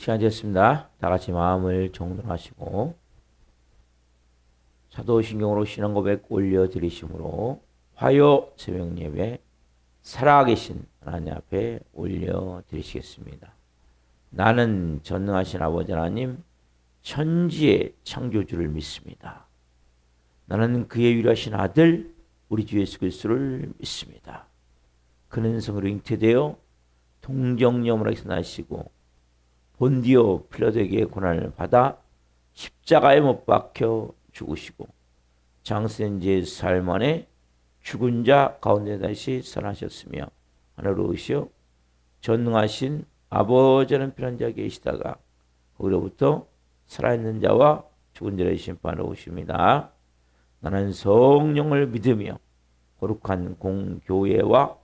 시간 됐습니다. 다 같이 마음을 정돈하시고 사도신경으로 신앙고백 올려드리심으로 화요 새벽예배 살아계신 하나님 앞에 올려드리시겠습니다. 나는 전능하신 아버지 하나님 천지의 창조주를 믿습니다. 나는 그의 유일하신 아들 우리 주 예수 그리스도를 믿습니다. 그는 성으로 잉태되어 동정녀물에서 나시고 본디오 필라도에게 고난을 받아 십자가에 못 박혀 죽으시고 장세된 지 사흘 만에 죽은 자 가운데 다시 살아나셨으며 하늘로 오시어 전능하신 아버지는 필요한 자 계시다가 거기로부터 살아있는 자와 죽은 자를 심판하러 오십니다. 나는 성령을 믿으며 거룩한 공교회와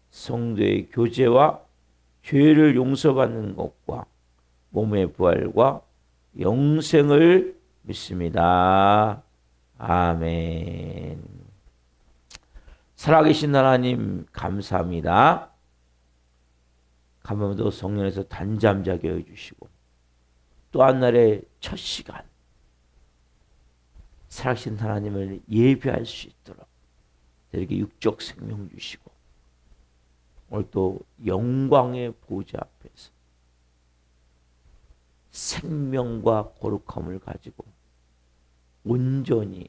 성도의 교제와 죄를 용서받는 것과 몸의 부활과 영생을 믿습니다. 아멘. 살아계신 하나님 감사합니다. 감사도 성령에서 단잠 자게 해주시고 또 한 날의 첫 시간 살아계신 하나님을 예배할 수 있도록 저에게 육적 생명 주시고 오늘 또 영광의 보좌 앞에서 생명과 거룩함을 가지고 온전히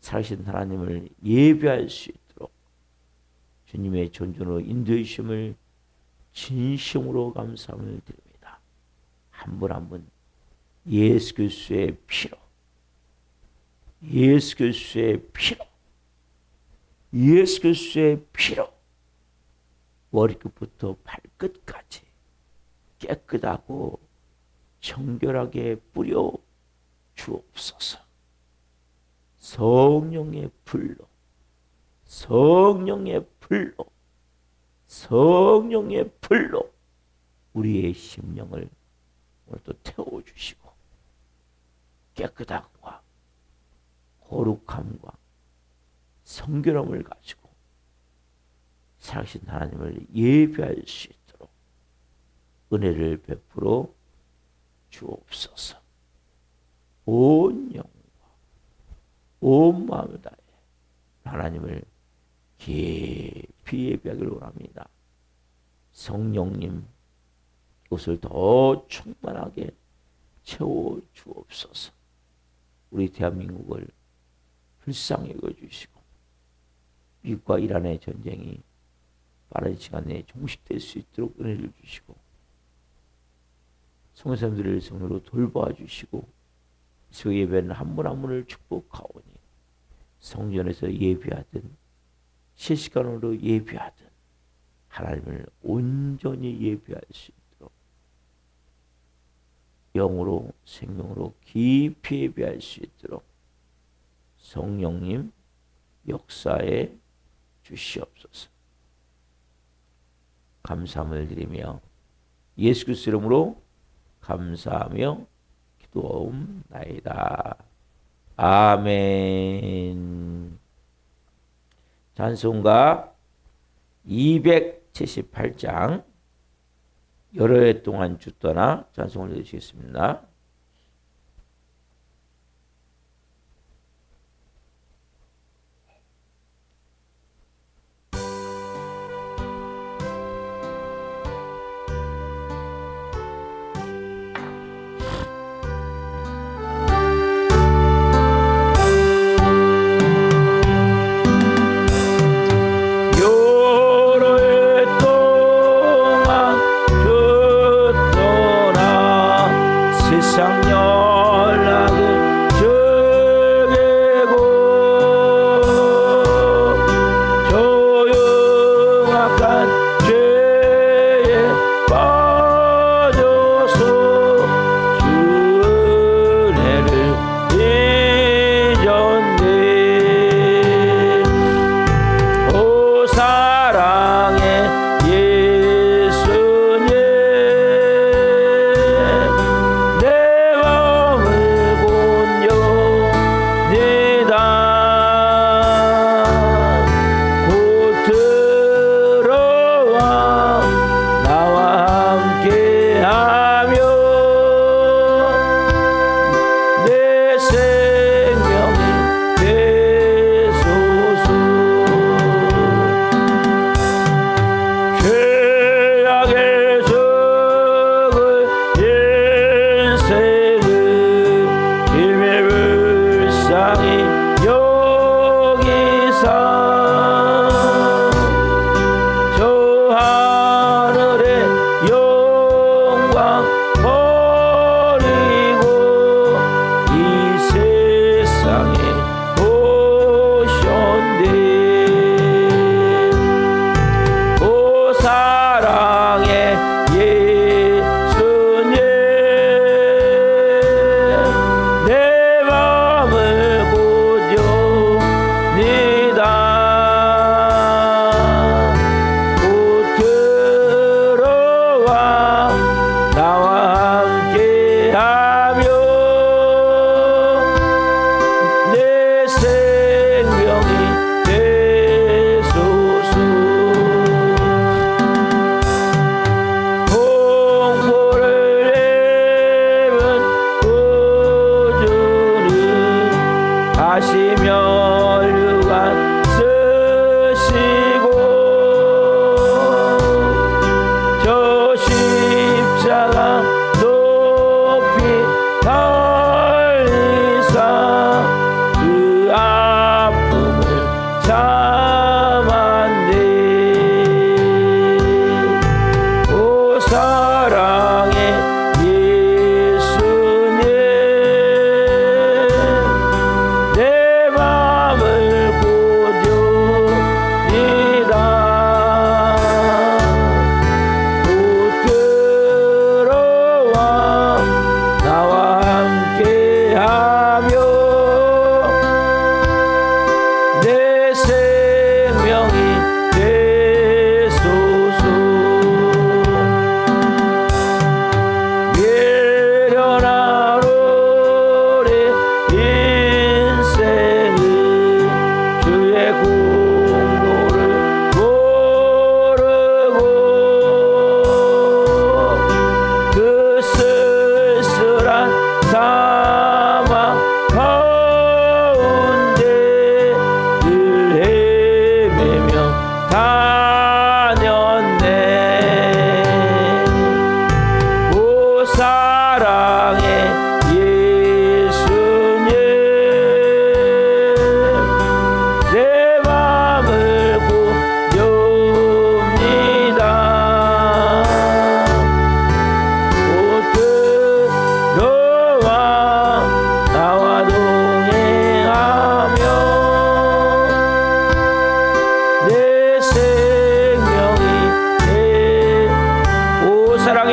살아계신 하나님을 예배할 수 있도록 주님의 존존으로 인도해 주심을 진심으로 감사함을 드립니다. 한 분 한 분 예수 그리스도의 피로 예수 그리스도의 피로 예수 그리스도의 피로 머리끝부터 발끝까지 깨끗하고 정결하게 뿌려 주옵소서. 성령의 불로 성령의 불로 성령의 불로 우리의 심령을 오늘 또 태워주시고 깨끗함과 거룩함과 성결함을 가지고 살아계신 하나님을 예배할 수 있도록 은혜를 베풀어 주옵소서. 온 영과 온 마음을 다해 하나님을 깊이 예배하기를 원합니다. 성령님 이것을 더 충만하게 채워 주옵소서. 우리 대한민국을 불쌍히 여겨주시고 미국과 이란의 전쟁이 빠른 시간 내에 종식될 수 있도록 은혜를 주시고 성도님들을 성으로 돌보아 주시고 이 예배는 한 분 한 분을 축복하오니 성전에서 예배하든 실시간으로 예배하든 하나님을 온전히 예배할 수 있도록 영으로 생명으로 깊이 예배할 수 있도록 성령님 역사에 주시옵소서. 감사함을 드리며 예수 그리스도 이름으로 감사하며 기도하옵나이다. 아멘. 찬송가 278장 여러 해 동안 주 떠나 찬송을 드리시겠습니다.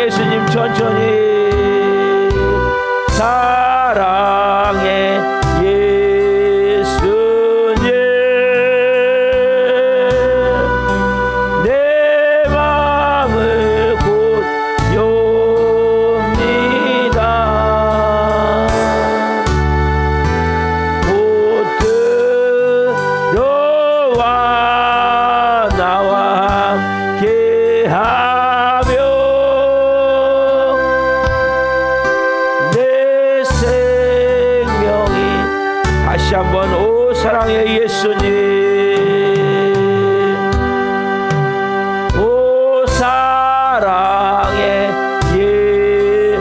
사랑의 예수님 천천히 사랑의 예수님 내 마음을 곧 엽니다 곧 들어와 나와 함께하며 내 생명이 다시 한번 오 사랑의 예수님 오 사랑의 예수님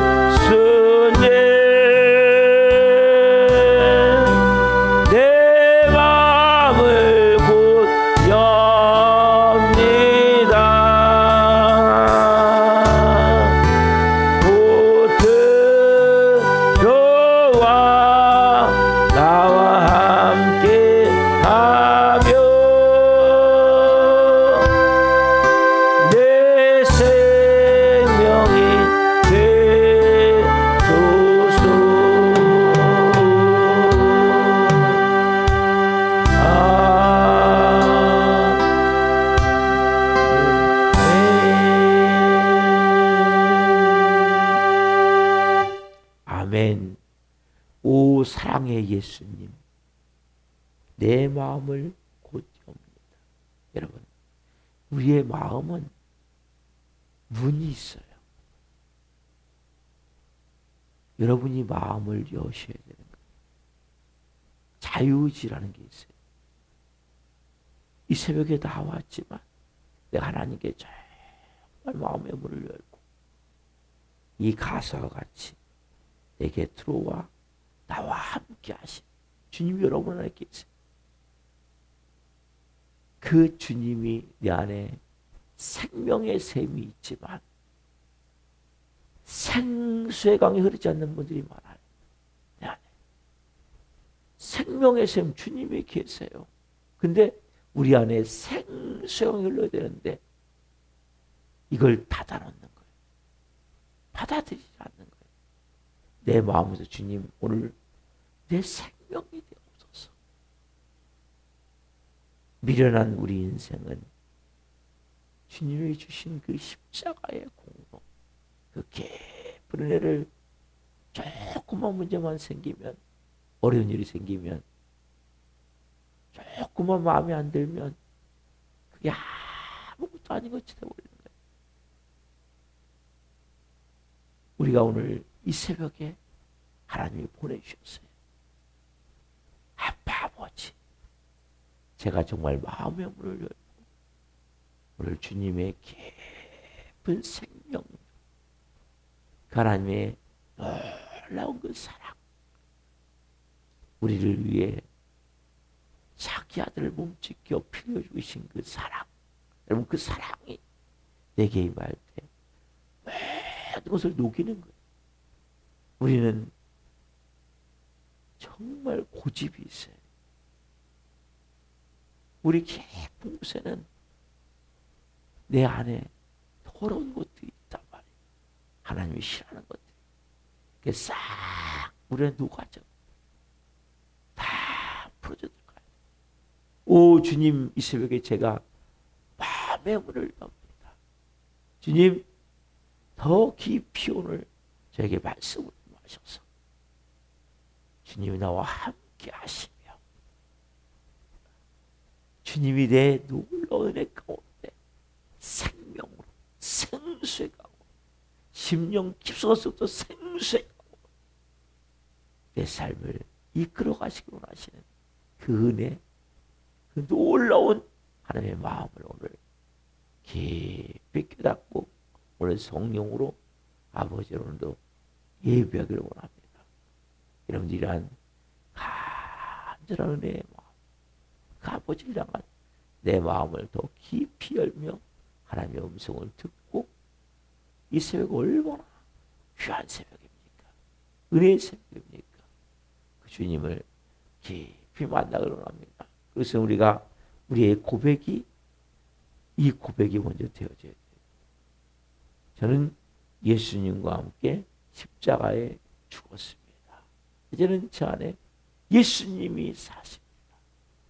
내 마음을 곧 엽니다 곧 들어와 나와 함께하며 내 생명이 되소서 아멘. 오 사랑의 예수님 내 마음을 곧 엽니다. 여러분 우리의 마음은 문이 있어요. 여러분이 마음을 여셔야 되는 거예요. 자유의지라는 게 있어요. 이 새벽에 나왔지만 내가 하나님께 정말 마음의 문을 열고 이 가사와 같이 내게 들어와 나와 함께 하신 주님이 여러분 안에 계세요. 그 주님이 내 안에 생명의 샘이 있지만 생수의 강이 흐르지 않는 분들이 많아요. 내 안에 생명의 샘 주님이 계세요. 근데 우리 안에 생수의 강이 흘러야 되는데 이걸 닫아놓는 거예요. 받아들이지 않는 거예요. 내 마음에서 주님 오늘 내 생명이 되옵소서. 미련한 우리 인생은 주님이 주신 그 십자가의 공로, 그 깊은 은혜를 조그만 문제만 생기면, 어려운 일이 생기면, 조그만 마음에 안 들면 그게 아무것도 아닌 것이 되어버리는 거예요. 우리가 오늘 이 새벽에 하나님이 보내주셨어요. 아빠 아버지, 제가 정말 마음의 문을 열고 오늘 주님의 깊은 생명, 하나님의 놀라운 그 사랑, 우리를 위해 자기 아들을 몸짓겨 피 흘려주신 그 사랑, 여러분 그 사랑이 내게 임할 때 모든 것을 녹이는 거예요. 우리는 정말 고집이 있어요. 우리 깊은 곳에는 내 안에 더러운 것들이 있단 말이에요. 하나님이 싫어하는 것들. 그게 싹 물에 녹아져. 다 풀어져 들어가요. 오 주님, 이 새벽에 제가 마음의 문을 엽니다. 주님, 더 깊이 오늘 저에게 말씀을 하셔서 주님이 나와 함께 하시며 주님이 내 놀라운 은혜 가운데 생명으로 생수의 강으로 심령 깊숙이서부터 생수의 강으로 내 삶을 이끌어 가시기 원하시는 그 은혜, 그 놀라운 하나님의 마음을 오늘 깊이 깨닫고 오늘 성령으로 아버지로 오늘도 예배하기를 원합니다. 여러분들 이러한 간절한 은혜의 마음, 그 아버지를 향한 내 마음을 더 깊이 열며 하나님의 음성을 듣고 이 새벽이 얼마나 귀한 새벽입니까? 은혜의 새벽입니까? 그 주님을 깊이 만나기를 원합니다. 그래서 우리가 우리의 고백이 이 고백이 먼저 되어져야 돼요. 저는 예수님과 함께 십자가에 죽었습니다. 이제는 저 안에 예수님이 사십니다.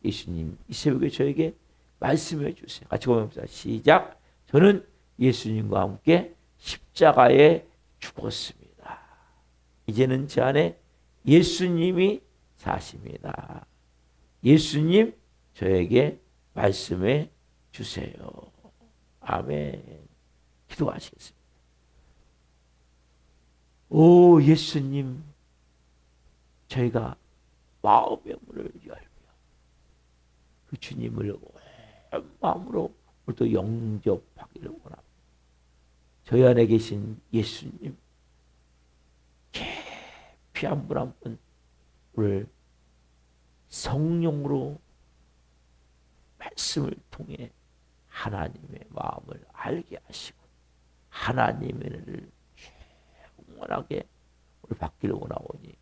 예수님 이 새벽에 저에게 말씀해 주세요. 같이 고백합시다. 시작. 저는 예수님과 함께 십자가에 죽었습니다. 이제는 제 안에 예수님이 사십니다. 예수님 저에게 말씀해 주세요. 아멘. 기도하시겠습니다. 오 예수님, 저희가 마음의 문을 열며 그 주님을 온 마음으로 오늘도 영접하기를 원합니다. 저희 안에 계신 예수님, 깊이 한 분 한 분을 성령으로 말씀을 통해 하나님의 마음을 알게 하시고 하나님의 은혜를 영원하게 우리 받기를 원하오니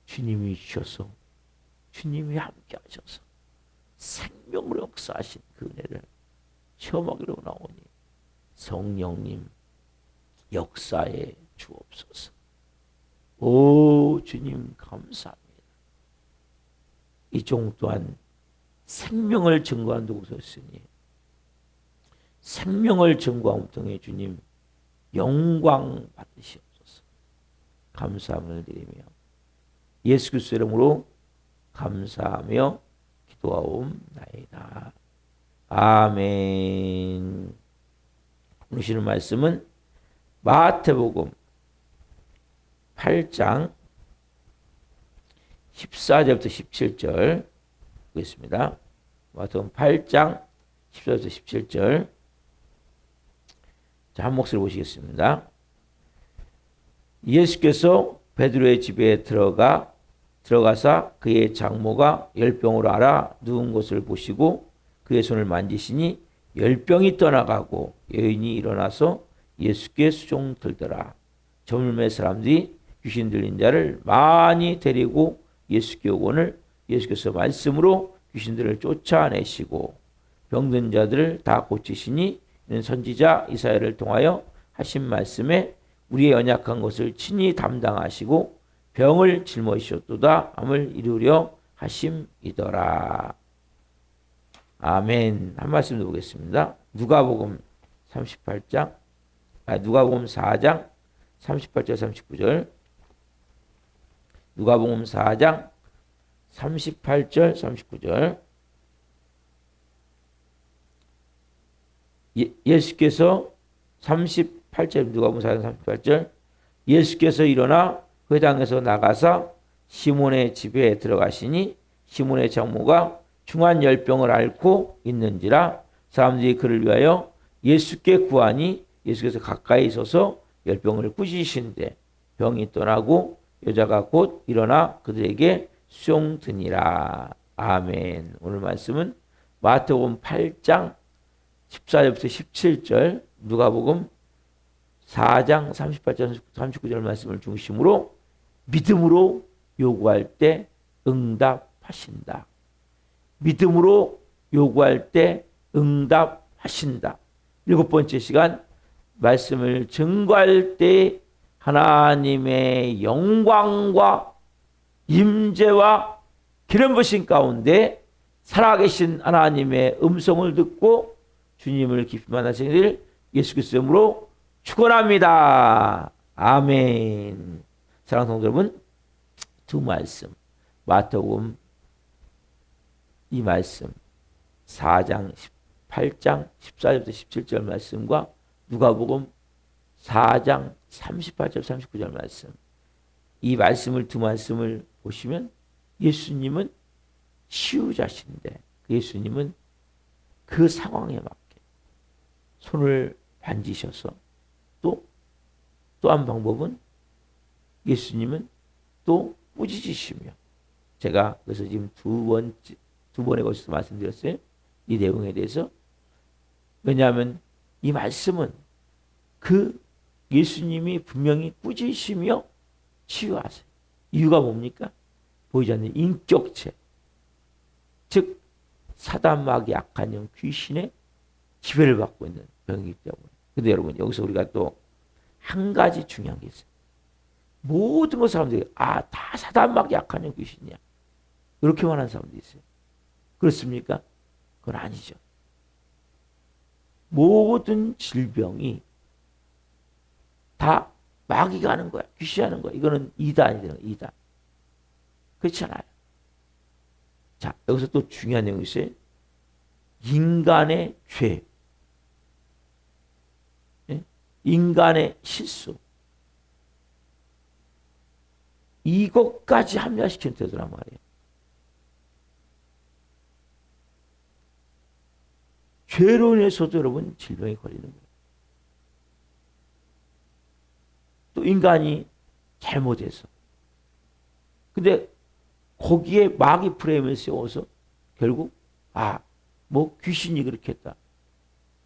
주님이 주셔서 주님이 함께 하셔서 생명으로 역사하신 그 은혜를 체험하기를 원하오니 성령님 역사에 주옵소서. 오 주님 감사합니다. 이 종 또한 생명을 증거한 도구였으니 생명을 증거함을 통해 주님 영광 받으시옵소서. 감사함을 드리며 예수 그리스도 이름으로 감사하며 기도하옵나이다. 아멘. 보시는 말씀은 마태복음 8장 14절부터 17절 보겠습니다. 마태복음 8장 14절부터 17절. 자, 한 목소리 보시겠습니다. 예수께서 베드로의 집에 들어가사 그의 장모가 열병으로 앓아 누운 것을 보시고 그의 손을 만지시니 열병이 떠나가고 여인이 일어나서 예수께 수종 들더라. 저물매 사람들이 귀신 들린 자를 많이 데리고 예수께 오거늘 예수께서 말씀으로 귀신들을 쫓아내시고 병든 자들을 다 고치시니 이는 선지자 이사야를 통하여 하신 말씀에 우리의 연약한 것을 친히 담당하시고 병을 짊어지셨도다 함을 이루려 하심이더라. 아멘. 한 말씀 더 보겠습니다. 누가복음 4장 38절 39절. 누가복음 4장 38절 39절. 예수께서 38절 누가복음 4장 38절. 예수께서 일어나 회당에서 나가사 시몬의 집에 들어가시니 시몬의 장모가 중한 열병을 앓고 있는지라 사람들이 그를 위하여 예수께 구하니 예수께서 가까이 있어서 열병을 꾸짖으신데 병이 떠나고 여자가 곧 일어나 그들에게 수용드니라. 아멘. 오늘 말씀은 마태복음 8장 14절부터 17절, 누가복음 4장 38절 39절 말씀을 중심으로 믿음으로 요구할 때 응답하신다. 믿음으로 요구할 때 응답하신다. 7번째 시간 말씀을 증거할 때 하나님의 영광과 임재와 기름 부으심 가운데 살아계신 하나님의 음성을 듣고 주님을 깊이 만나시기를 예수 그리스도 이름으로 축원합니다. 아멘. 사랑하는 성도 여러분, 두 말씀 마태복음 이 말씀 4장 8장 14절부터 17절 말씀과 누가복음 4장 38절 39절 말씀, 이 말씀을 두 말씀을 보시면 예수님은 치유자신데 예수님은 그 상황에 맞게 손을 만지셔서 또 한 방법은 예수님은 또 꾸짖으시며, 제가 그래서 지금 두 번에 걸쳐서 말씀드렸어요. 이 내용에 대해서. 왜냐하면 이 말씀은 그 예수님이 분명히 꾸짖으시며 치유하세요. 이유가 뭡니까? 보이지 않는 인격체, 즉 사단마귀 악한 영 귀신의 지배를 받고 있는 병이기 때문에. 근데 여러분 여기서 우리가 또 한 가지 중요한 게 있어요. 모든 것 사람들이 다 사단막 약한 형 귀신이야. 이렇게 말하는 사람도 있어요. 그렇습니까? 그건 아니죠. 모든 질병이 다 마귀가 하는 거야. 귀신이 하는 거야. 이거는 이단이 되는 거야. 이단. 그렇지 않아요. 자, 여기서 또 중요한 내용이 있어요. 인간의 죄. 인간의 실수. 이것까지 합리화시키는 태도란 말이에요. 죄로 인해서도 여러분 질병이 걸리는 거예요. 또 인간이 잘못해서. 근데 거기에 마귀 프레임을 세워서 결국 뭐 귀신이 그렇게 했다.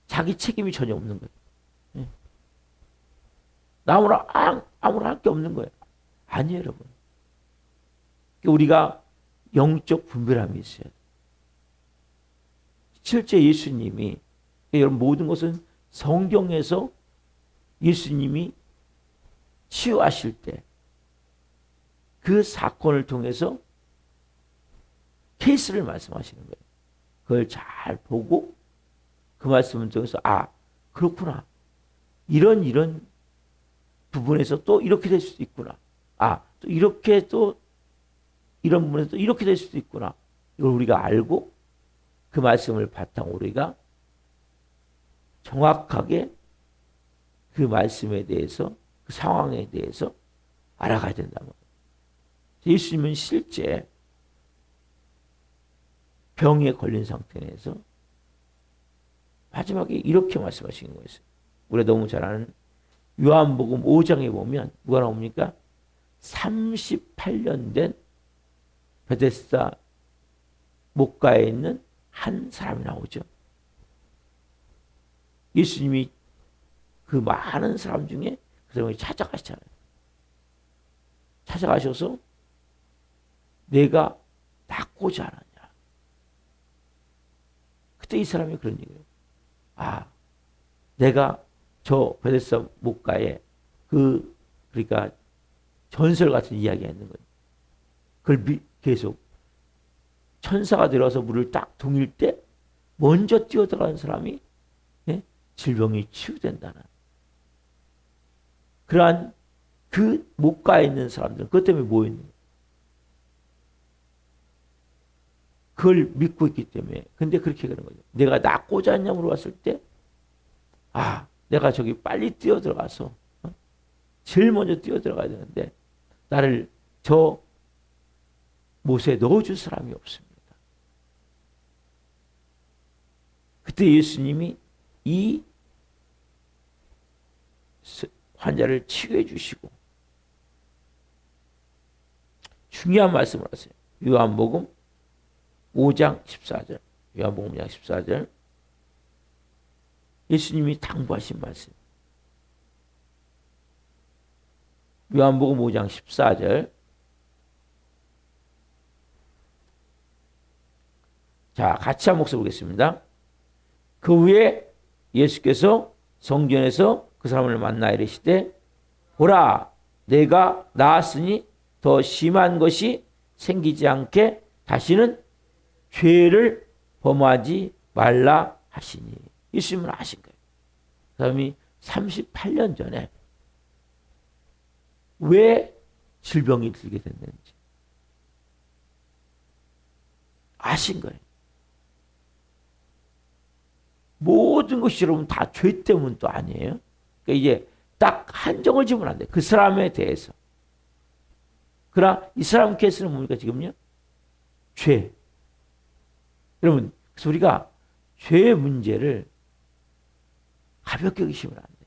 자기 책임이 전혀 없는 거예요. 아무나 할 게 없는 거예요. 아니에요, 여러분. 우리가 영적 분별함이 있어요. 실제 예수님이, 여러분 모든 것은 성경에서 예수님이 치유하실 때 그 사건을 통해서 케이스를 말씀하시는 거예요. 그걸 잘 보고 그 말씀을 통해서 그렇구나. 이런 부분에서 또 이렇게 될 수도 있구나. 또 이렇게 또 이런 부분에서 또 이렇게 될 수도 있구나. 이걸 우리가 알고 그 말씀을 바탕으로 우리가 정확하게 그 말씀에 대해서 그 상황에 대해서 알아가야 된다는 거예요. 예수님은 실제 병에 걸린 상태에서 마지막에 이렇게 말씀하신 거였어요. 우리가 너무 잘 아는 요한복음 5장에 보면 누가 나옵니까? 38년 된 베데스다 목가에 있는 한 사람이 나오죠. 예수님이 그 많은 사람 중에 그 사람이 찾아가시잖아요. 찾아가셔서 내가 낫고자 하느냐. 그때 이 사람이 그런 얘기예요. 내가 저 베데스다 목가에 그러니까 전설 같은 이야기가 있는 거예요. 그걸 계속 천사가 들어와서 물을 딱 둥일 때 먼저 뛰어들어가는 사람이 질병이 치유된다는 그러한 그 목가에 있는 사람들은 그것 때문에 모여있는 거예요. 그걸 믿고 있기 때문에. 근데 그렇게 그런 거죠. 내가 낫고자 하냐 물어봤을 때 내가 저기 빨리 뛰어들어가서 제일 먼저 뛰어들어가야 되는데 나를 저 못에 넣어줄 사람이 없습니다. 그때 예수님이 이 환자를 치유해 주시고 중요한 말씀을 하세요. 요한복음 5장 14절. 요한복음 5장 14절. 예수님이 당부하신 말씀. 요한복음 5장 14절. 자, 같이 한 목소리 보겠습니다. 그 후에 예수께서 성전에서 그 사람을 만나 이르시되 보라 내가 나았으니 더 심한 것이 생기지 않게 다시는 죄를 범하지 말라 하시니. 예수님은 아신 거예요. 그 사람이 38년 전에 왜 질병이 들게 됐는지 아신 거예요. 모든 것이 여러분 다 죄 때문도 아니에요. 그러니까 이제 딱 한정을 지으면 안 돼. 그 사람에 대해서. 그러나 이 사람 케이스는 뭡니까 지금요? 죄. 여러분 그래서 우리가 죄의 문제를 가볍게 여기시면 안 돼.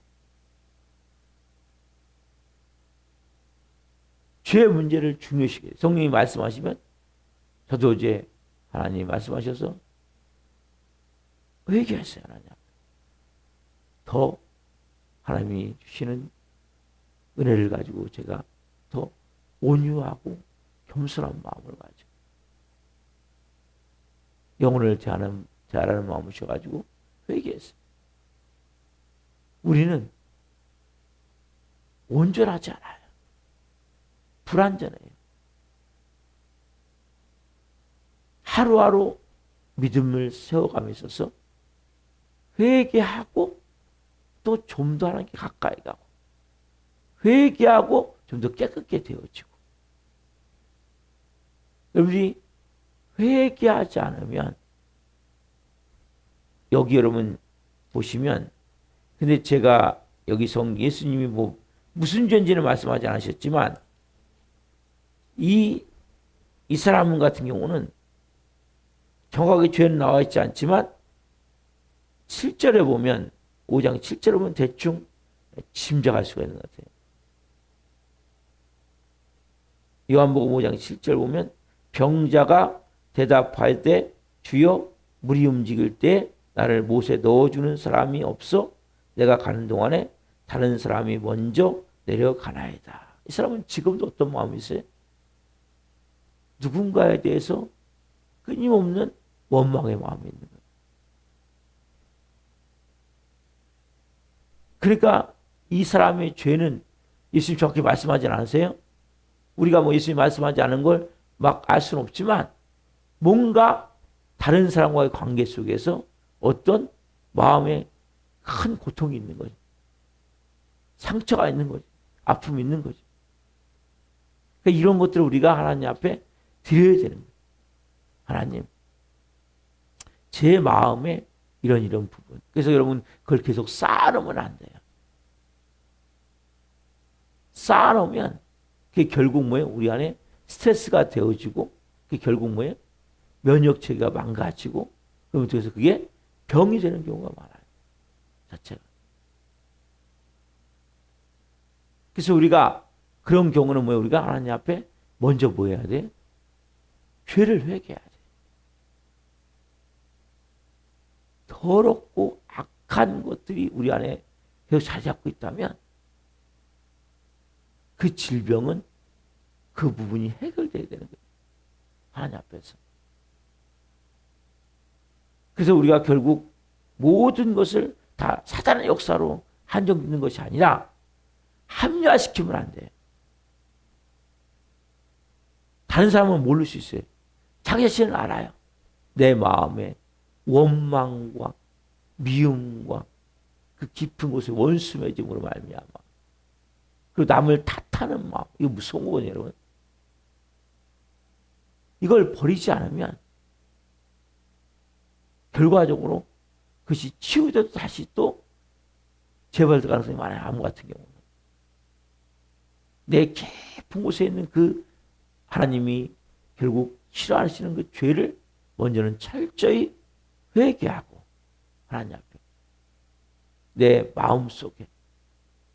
죄의 문제를 중요시해요. 성령이 말씀하시면 저도 이제 하나님이 말씀하셔서 회개했어요. 하나님. 더 하나님이 주시는 은혜를 가지고 제가 더 온유하고 겸손한 마음을 가지고 영혼을 대하는 마음을 주셔가지고 회개했어요. 우리는 온전하지 않아요. 불완전해요. 하루하루 믿음을 세워가며 있어서 회개하고 또 좀 더 하나님께 가까이 가고 회개하고 좀 더 깨끗게 되어지고 여러분이 회개하지 않으면 여기 여러분 보시면 근데 제가 여기서 예수님이 뭐 무슨 죄인지는 말씀하지 않으셨지만 이 사람 같은 경우는 정확하게 죄는 나와 있지 않지만 7절에 보면 5장 7절에 보면 대충 짐작할 수가 있는 것 같아요. 요한복음 5장 7절 보면 병자가 대답할 때 주여 물이 움직일 때 나를 못에 넣어주는 사람이 없어 내가 가는 동안에 다른 사람이 먼저 내려가나이다. 이 사람은 지금도 어떤 마음이 있어요? 누군가에 대해서 끊임없는 원망의 마음이 있는 거예요. 그러니까 이 사람의 죄는 예수님 정확히 말씀하지 않으세요? 우리가 뭐 예수님 말씀하지 않은 걸 막 알 수는 없지만 뭔가 다른 사람과의 관계 속에서 어떤 마음에 큰 고통이 있는 거죠. 상처가 있는 거죠. 아픔이 있는 거죠. 그러니까 이런 것들을 우리가 하나님 앞에 드려야 되는 거예요. 하나님, 제 마음에 이런 부분. 그래서 여러분 그걸 계속 쌓아놓으면 안 돼요. 쌓아놓으면 그게 결국 뭐예요? 우리 안에 스트레스가 되어지고 그게 결국 뭐예요? 면역체계가 망가지고 그러면서 그게 병이 되는 경우가 많아요. 자체가. 그래서 우리가 그런 경우는 뭐예요? 우리가 하나님 앞에 먼저 뭐 해야 돼? 죄를 회개해야 돼. 더럽고 악한 것들이 우리 안에 계속 자리 잡고 있다면 그 질병은 그 부분이 해결돼야 되는 거예요. 하나님 앞에서. 그래서 우리가 결국 모든 것을 다 사단의 역사로 한정짓는 것이 아니라 합리화시키면 안 돼요. 다른 사람은 모를 수 있어요. 자기 자신은 알아요. 내 마음에 원망과 미움과 그 깊은 곳에 원수 맺음으로 말미암아 그리고 남을 탓하는 마음, 이거 무서운 거거든요, 여러분. 이걸 버리지 않으면 결과적으로 그것이 치유돼도 다시 또 재발될 가능성이 많아요. 암 같은 경우는. 내 깊은 곳에 있는 그 하나님이 결국 싫어하시는 그 죄를 먼저는 철저히 회개하고 하나님 앞에 내 마음속에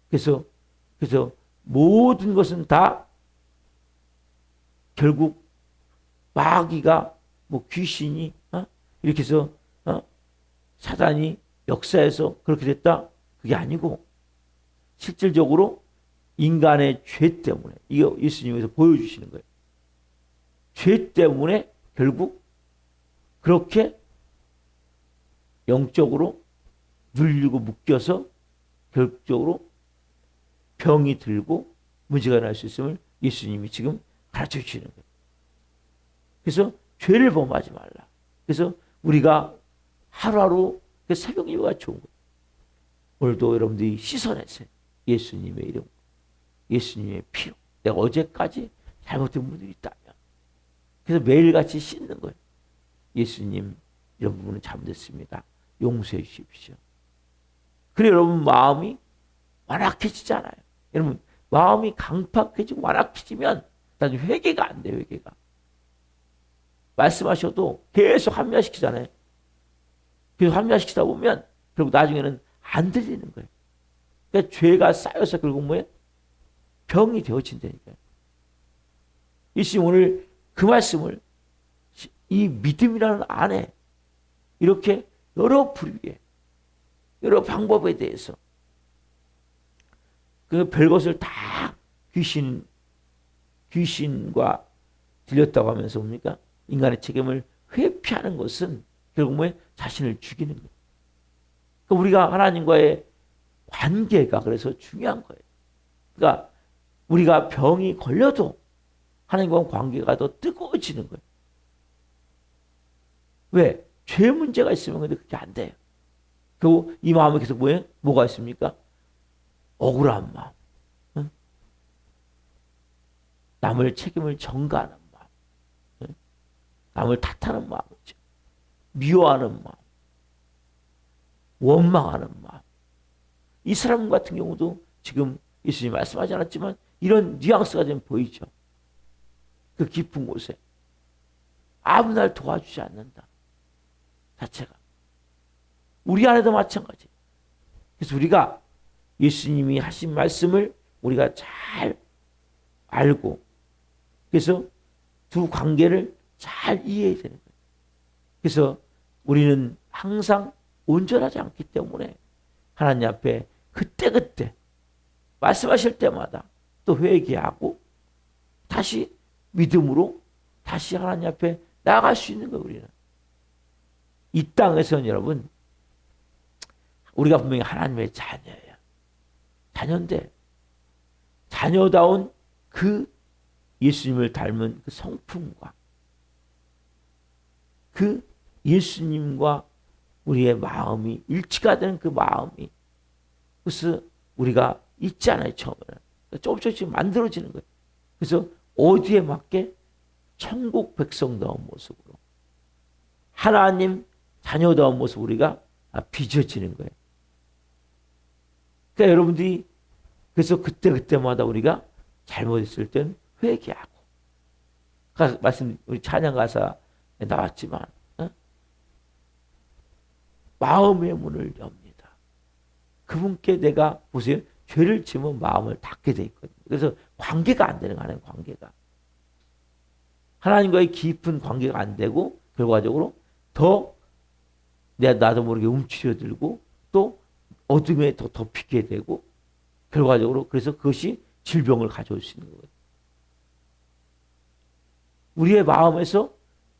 그래서 모든 것은 다 결국 마귀가 뭐 귀신이 이렇게 해서 사단이 역사에서 그렇게 됐다 그게 아니고 실질적으로 인간의 죄 때문에 이거 예수님께서 보여주시는 거예요. 죄 때문에 결국 그렇게 영적으로 눌리고 묶여서 결국적으로 병이 들고 문제가 날 수 있음을 예수님이 지금 가르쳐 주시는 거예요. 그래서 죄를 범하지 말라. 그래서 우리가 하루하루 새벽 예배가 좋은 거예요. 오늘도 여러분들이 씻어내세요. 예수님의 이름, 예수님의 피로. 내가 어제까지 잘못된 부분이 있다면. 그래서 매일같이 씻는 거예요. 예수님 이런 부분은 잘못됐습니다. 용서해 주십시오. 그래 여러분 마음이 완악해지잖아요. 여러분 마음이 강팍해지고 완악해지면 나중에 회개가 안 돼요. 회개가. 말씀하셔도 계속 합리화시키잖아요. 계속 합리화시키다 보면 결국 나중에는 안 들리는 거예요. 그러니까 죄가 쌓여서 결국 뭐예요? 병이 되어진다니까요. 예수님 오늘 그 말씀을 이 믿음이라는 안에 이렇게 여러 부류의 여러 방법에 대해서 그 별것을 다 귀신과 들렸다고 하면서 뭡니까? 인간의 책임을 회피하는 것은 결국 뭐예요? 자신을 죽이는 거예요. 그러니까 우리가 하나님과의 관계가 그래서 중요한 거예요. 그러니까 우리가 병이 걸려도 하나님과 관계가 더 뜨거워지는 거예요. 왜? 죄 문제가 있으면 근데 그게 안 돼요. 그리고 이 마음에 계속 뭐가 있습니까? 억울한 마음. 응? 남을 책임을 전가하는 마음. 응? 남을 탓하는 마음이죠. 미워하는 마음. 원망하는 마음. 이 사람 같은 경우도 지금 예수님 말씀하지 않았지만 이런 뉘앙스가 좀 보이죠. 그 깊은 곳에. 아무 날 도와주지 않는다. 자체가. 우리 안에도 마찬가지. 그래서 우리가 예수님이 하신 말씀을 우리가 잘 알고 그래서 두 관계를 잘 이해해야 되는 거예요. 그래서 우리는 항상 온전하지 않기 때문에 하나님 앞에 그때그때 말씀하실 때마다 또 회개하고 다시 믿음으로 다시 하나님 앞에 나아갈 수 있는 거예요. 우리는. 이 땅에서는 여러분 우리가 분명히 하나님의 자녀예요. 자녀인데 자녀다운 그 예수님을 닮은 그 성품과 그 예수님과 우리의 마음이 일치가 되는 그 마음이 그래서 우리가 있잖아요. 처음에는 조금씩 만들어지는 거예요. 그래서 어디에 맞게 천국 백성다운 모습으로 하나님 자녀다운 모습 우리가 빚어지는 거예요. 그러니까 여러분들이 그래서 그때마다 우리가 잘못했을 땐 회개하고 말씀 우리 찬양 가사에 나왔지만 마음의 문을 엽니다. 그분께 내가 보세요. 죄를 지으면 마음을 닫게 돼 있거든요. 그래서 관계가 안 되는 거예요. 관계가. 하나님과의 깊은 관계가 안 되고 결과적으로 더 나도 모르게 움츠려들고 또 어둠에 더 덮이게 되고 결과적으로 그래서 그것이 질병을 가져올 수 있는 거예요. 우리의 마음에서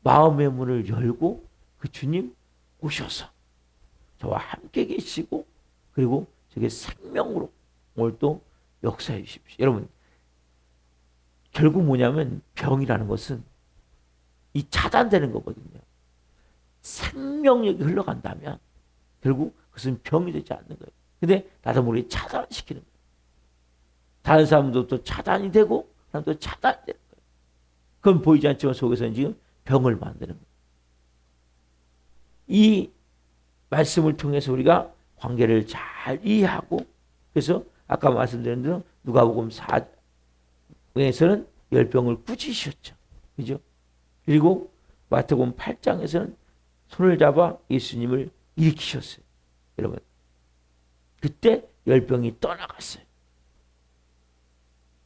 마음의 문을 열고 그 주님 오셔서 저와 함께 계시고 그리고 저게 생명으로 오늘 또 역사해 주십시오. 여러분 결국 뭐냐면 병이라는 것은 이 차단되는 거거든요. 생명력이 흘러간다면 결국 그것은 병이 되지 않는 거예요. 근데 나도 모르게 차단시키는 거예요. 다른 사람도 또 차단이 되고 사람도 차단이 되는 거예요. 그건 보이지 않지만 속에서는 지금 병을 만드는 거예요. 이 말씀을 통해서 우리가 관계를 잘 이해하고 그래서 아까 말씀드린 대로 누가복음 4장에서는 열병을 꾸짖으셨죠. 그죠? 그리고 마태복음 8장에서는 손을 잡아 예수님을 일으키셨어요. 여러분 그때 열병이 떠나갔어요.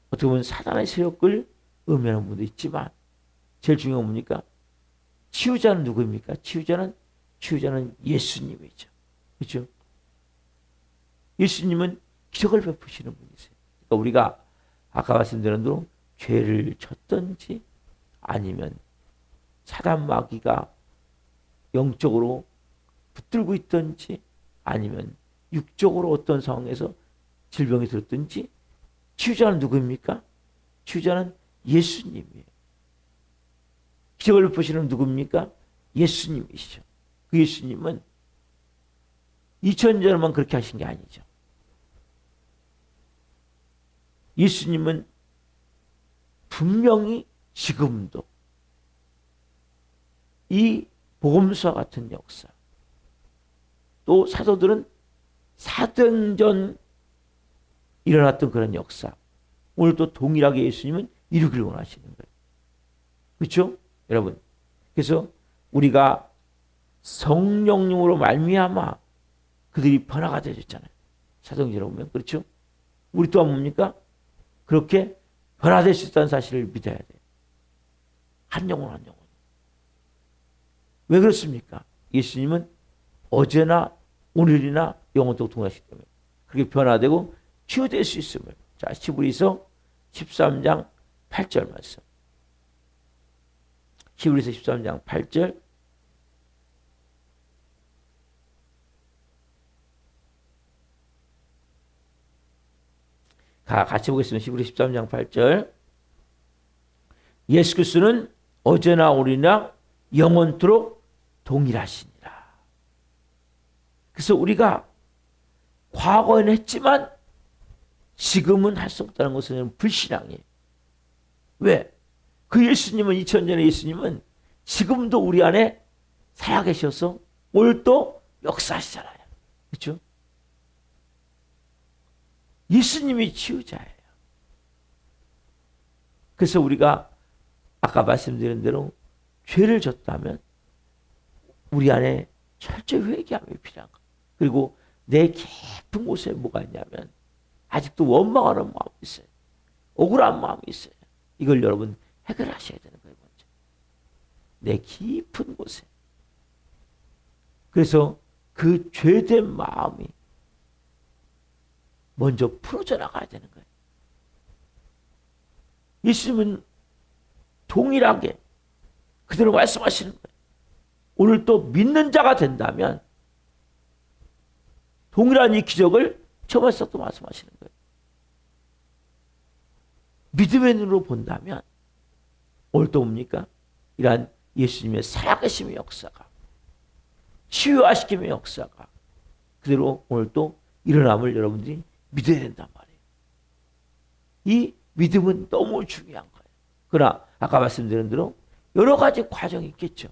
어떻게 보면 사단의 세력을 의미하는 분도 있지만 제일 중요한 건 뭡니까? 치유자는 누구입니까? 치유자는 예수님이죠. 그렇죠? 예수님은 기적을 베푸시는 분이세요. 그러니까 우리가 아까 말씀드린 대로 죄를 졌든지 아니면 사단 마귀가 영적으로 붙들고 있든지 아니면 육적으로 어떤 상황에서 질병이 들었든지 치유자는 누구입니까? 치유자는 예수님이에요. 기적을 베푸시는 누구입니까? 예수님이시죠. 그 예수님은 2000년 전만 그렇게 하신 게 아니죠. 예수님은 분명히 지금도 이 복음서와 같은 역사 또 사도들은 사도행전 일어났던 그런 역사 오늘 또 동일하게 예수님은 이루기를 원하시는 거예요. 그렇죠? 여러분 그래서 우리가 성령님으로 말미암아 그들이 변화가 되어졌잖아요. 사도행전에 보면 그렇죠? 우리 또한 뭡니까? 그렇게 변화될 수 있다는 사실을 믿어야 돼요. 한 영혼 한 영혼. 왜 그렇습니까? 예수님은 어제나 오늘이나 영원토록 동일하시기 때문에 그렇게 변화되고 치유될 수 있음을. 자, 히브리서 13장 8절 말씀. 히브리서 13장 8절. 같이 보겠습니다. 히브리 13장 8절. 예수 그리스도는 어제나 오늘이나 영원토록 동일하시니라. 그래서 우리가 과거에는 했지만 지금은 할 수 없다는 것은 불신앙이에요. 왜? 그 예수님은 2000년의 예수님은 지금도 우리 안에 살아계셔서 오늘도 역사하시잖아요. 그렇죠? 예수님이 치유자예요. 그래서 우리가 아까 말씀드린 대로 죄를 졌다면 우리 안에 철저히 회개함이 필요한 거예요. 그리고 내 깊은 곳에 뭐가 있냐면 아직도 원망하는 마음이 있어요. 억울한 마음이 있어요. 이걸 여러분 해결하셔야 되는 거예요. 먼저. 내 깊은 곳에. 그래서 그 죄된 마음이 먼저 풀어져 나가야 되는 거예요. 예수님은 동일하게 그대로 말씀하시는 거예요. 오늘 또 믿는 자가 된다면 동일한 이 기적을 처음에서 또 말씀하시는 거예요. 믿음의 눈으로 본다면 오늘 또 뭡니까? 이러한 예수님의 살아계심의 역사가 치유하시킴의 역사가 그대로 오늘 또 일어남을 여러분들이 믿어야 된단 말이에요. 이 믿음은 너무 중요한 거예요. 그러나 아까 말씀드린 대로 여러 가지 과정이 있겠죠.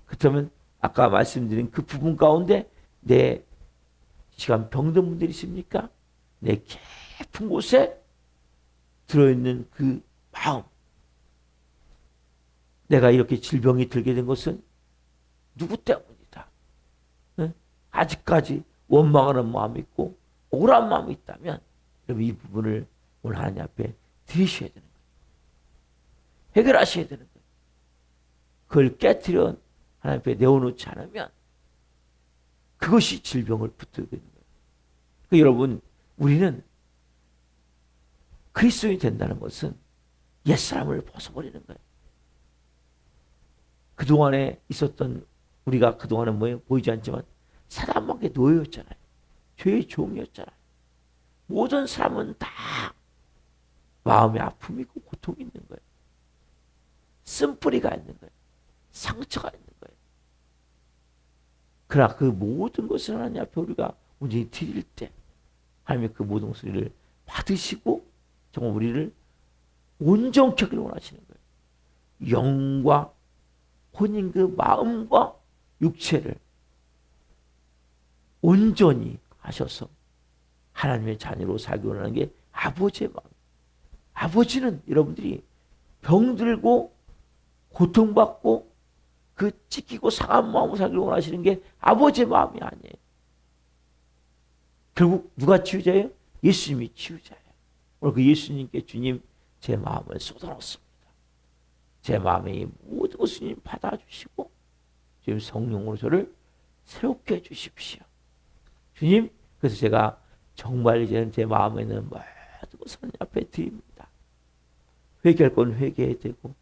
그렇다면 아까 말씀드린 그 부분 가운데 내 시간 병든 분들이 있습니까? 내 깊은 곳에 들어있는 그 마음. 내가 이렇게 질병이 들게 된 것은 누구 때문이다. 네? 아직까지 원망하는 마음이 있고 억울한 마음이 있다면 여러분 이 부분을 오늘 하나님 앞에 드리셔야 되는 거예요. 해결하셔야 되는 거예요. 그걸 깨뜨려 하나님 앞에 내어놓지 않으면 그것이 질병을 붙들게 되는 거예요. 그러니까 여러분 우리는 그리스도인이 된다는 것은 옛사람을 벗어버리는 거예요. 그동안에 있었던 우리가 그동안에 뭐 보이지 않지만 사단에게 노예였잖아요. 죄의 종이었잖아요. 모든 사람은 다 마음의 아픔이 있고 고통이 있는 거예요. 쓴뿌리가 있는 거예요. 상처가 있는 거예요. 그러나 그 모든 것을 하나님 앞에 우리가 온전히 드릴 때 하나님의 그 모든 것을 받으시고 정말 우리를 온전케 하기를 원하시는 거예요. 영과 혼인 그 마음과 육체를 온전히 하셔서 하나님의 자녀로 살기 원하는 게 아버지의 마음. 아버지는 여러분들이 병들고 고통받고 그 찢기고 상한 마음으로 살기를 원하시는 게 아버지의 마음이 아니에요. 결국 누가 치유자예요? 예수님이 치유자예요. 오늘 그 예수님께 주님 제 마음을 쏟아놓습니다. 제 마음에 이 모든 것을 주님 받아주시고 주님 성령으로 저를 새롭게 해주십시오. 주님 그래서 제가 정말 이제는 제 마음에는 모든 것을 하나님 앞에 드립니다. 회개할 건 회개해야 되고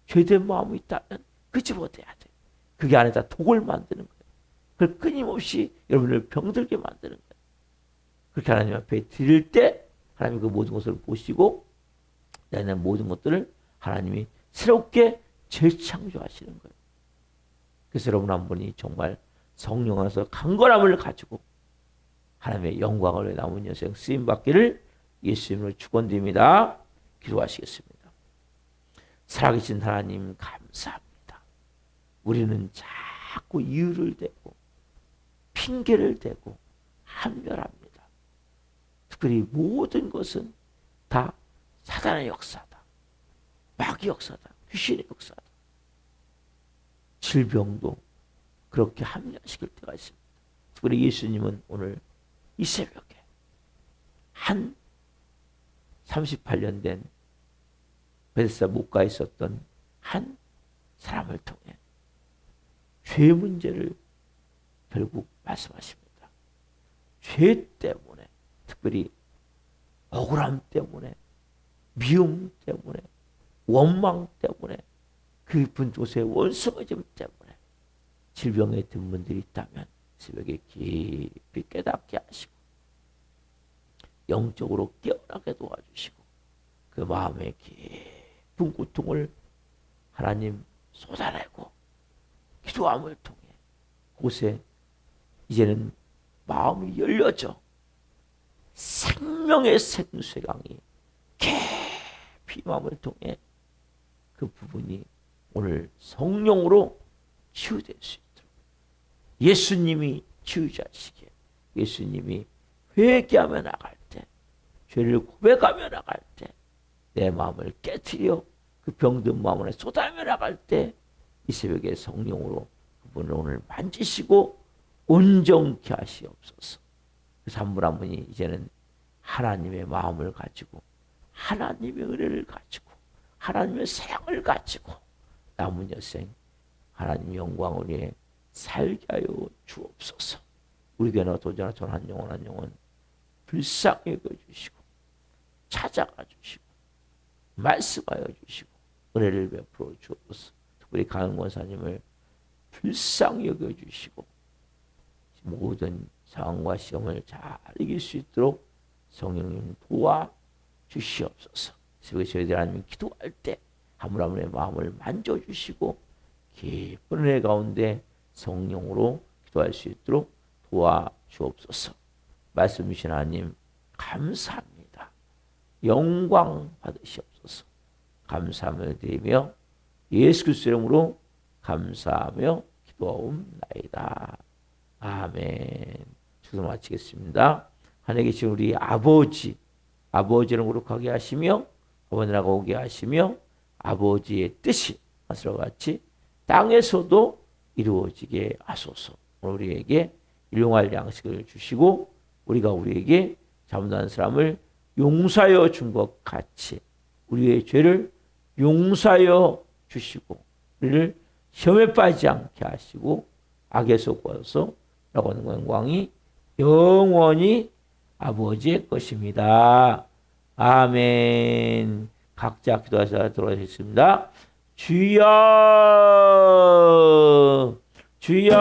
죄된 마음이 있다면 끄집어내야 돼요. 그게 안에다 독을 만드는 거예요. 그걸 끊임없이 여러분을 병들게 만드는 거예요. 그렇게 하나님 앞에 드릴 때 하나님이 그 모든 것을 보시고 내는 모든 것들을 하나님이 새롭게 재창조하시는 거예요. 그래서 여러분 한 분이 정말 성령 안에서 강건함을 가지고 하나님의 영광을 남은 여생 쓰임 받기를 예수님으로 축원드립니다. 기도하시겠습니다. 살아계신 하나님 감사합니다. 우리는 자꾸 이유를 대고 핑계를 대고 한멸합니다. 특별히 모든 것은 다 사단의 역사다. 마귀 역사다. 귀신의 역사다. 질병도 그렇게 합리화시킬 때가 있습니다. 특별히 예수님은 오늘 이 새벽에 한 38년 된 베데스다 목가에 있었던 한 사람을 통해 죄 문제를 결국 말씀하십니다. 죄 때문에 특별히 억울함 때문에 미움 때문에 원망 때문에 깊은 곳의 원수의점 때문에 질병에 든 분들이 있다면 새벽에 깊이 깨닫게 하시고 영적으로 깨어나게 도와주시고 그 마음의 깊은 고통을 하나님 쏟아내고 기도함을 통해 그곳에 이제는 마음이 열려져 생명의 생수강이 깊이 마음을 통해 그 부분이 오늘 성령으로 치유될 수 있도록 예수님이 치유자시기에 예수님이 회개하며 나갈 때 죄를 고백하며 나갈 때 내 마음을 깨트려 그 병든 마음을 쏟아내며 나갈 때 이 새벽에 성령으로 그분을 오늘 만지시고 온전케 하시옵소서. 그래서 한 분 한 분이 이제는 하나님의 마음을 가지고 하나님의 은혜를 가지고 하나님의 사랑을 가지고 남은 여생 하나님 영광을 위해 살게 하여 주옵소서. 우리 교회나 도전하 전한 영혼 불쌍히 여겨주시고 찾아가 주시고 말씀하여 주시고 은혜를 베풀어 주옵소서. 특별히 강은 권사님을 불쌍히 여겨주시고 모든 상황과 시험을 잘 이길 수 있도록 성령님 도와주시옵소서. 새벽에 저희들 하나님 기도할 때 한 분 한 분의 마음을 만져주시고 깊은 은혜 가운데 성령으로 기도할 수 있도록 도와주옵소서. 말씀 주신 하나님 감사합니다. 영광 받으시옵소서. 감사함을 드리며 예수 그리스도의 이름으로 감사하며 기도하옵나이다. 아멘. 주소 마치겠습니다. 하늘에 계신 우리 아버지를 거룩하게 하시며 아버지라고 오게 하시며 아버지의 뜻이 하늘과 같이 땅에서도 이루어지게 하소서. 오늘 우리에게 일용할 양식을 주시고 우리가 우리에게 잘못한 사람을 용서하여 준 것 같이 우리의 죄를 용서하여 주시고 우리를 시험에 빠지지 않게 하시고 악에서 구하소서. 라고 하는 영광이 영원히 아버지의 것입니다. 아멘. 각자 기도하셔서 돌아가셨습니다. 주여 주여